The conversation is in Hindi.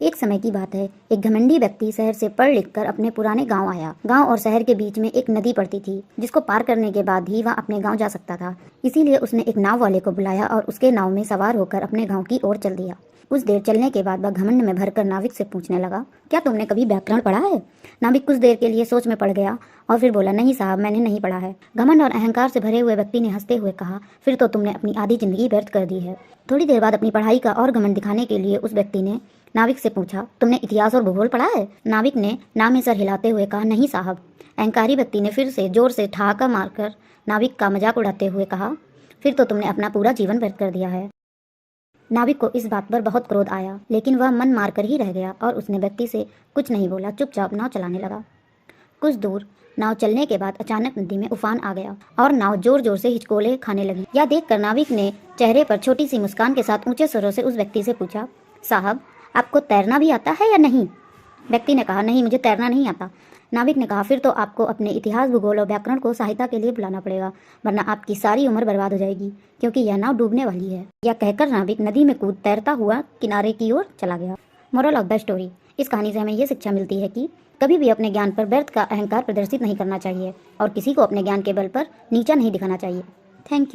एक समय की बात है, एक घमंडी व्यक्ति शहर से पढ़ लिख कर अपने पुराने गांव आया। गांव और शहर के बीच में एक नदी पड़ती थी, जिसको पार करने के बाद ही वह अपने गांव जा सकता था। इसीलिए उसने एक नाव वाले को बुलाया और उसके नाव में सवार होकर अपने गांव की ओर चल दिया। कुछ देर चलने के बाद वह घमंड में भरकर नाविक से पूछने लगा, क्या तुमने कभी व्याकरण पढ़ा है? नाविक कुछ देर के लिए सोच में पड़ गया और फिर बोला, नहीं साहब, मैंने नहीं पढ़ा है। घमंड और अहंकार से भरे हुए व्यक्ति ने हंसते हुए कहा, फिर तो तुमने अपनी आधी जिंदगी व्यर्थ कर दी है। थोड़ी देर बाद अपनी पढ़ाई का और घमंड दिखाने के लिए उस व्यक्ति ने नाविक से पूछा, तुमने इतिहास और भूगोल पढ़ा है? नाविक ने ना में सर हिलाते हुए कहा, नहीं साहब। अहंकारी व्यक्ति ने फिर से जोर से ठहाका मारकर नाविक का मजाक उड़ाते हुए कहा, फिर तो तुमने अपना पूरा जीवन व्यर्थ कर दिया है। नाविक को इस बात पर बहुत क्रोध आया, लेकिन वह मन मारकर ही रह गया और उसने व्यक्ति से कुछ नहीं बोला, चुपचाप नाव चलाने लगा। कुछ दूर नाव चलने के बाद अचानक नदी में उफान आ गया और नाव जोर जोर से हिचकोले खाने लगी। यह देखकर नाविक ने चेहरे पर छोटी सी मुस्कान के साथ ऊंचे स्वरों से उस व्यक्ति से पूछा, साहब, आपको तैरना भी आता है या नहीं? व्यक्ति ने कहा, नहीं, मुझे तैरना नहीं आता। नाविक ने कहा, फिर तो आपको अपने इतिहास, भूगोल और व्याकरण को सहायता के लिए बुलाना पड़ेगा, वरना आपकी सारी उम्र बर्बाद हो जाएगी, क्योंकि यह नाव डूबने वाली है। यह कहकर नाविक नदी में कूद तैरता हुआ किनारे की ओर चला गया। मोरल ऑफ द स्टोरी, इस कहानी से हमें यह शिक्षा मिलती है कि कभी भी अपने ज्ञान पर व्यर्थ का अहंकार प्रदर्शित नहीं करना चाहिए और किसी को अपने ज्ञान के बल पर नीचा नहीं दिखाना चाहिए। Thank you.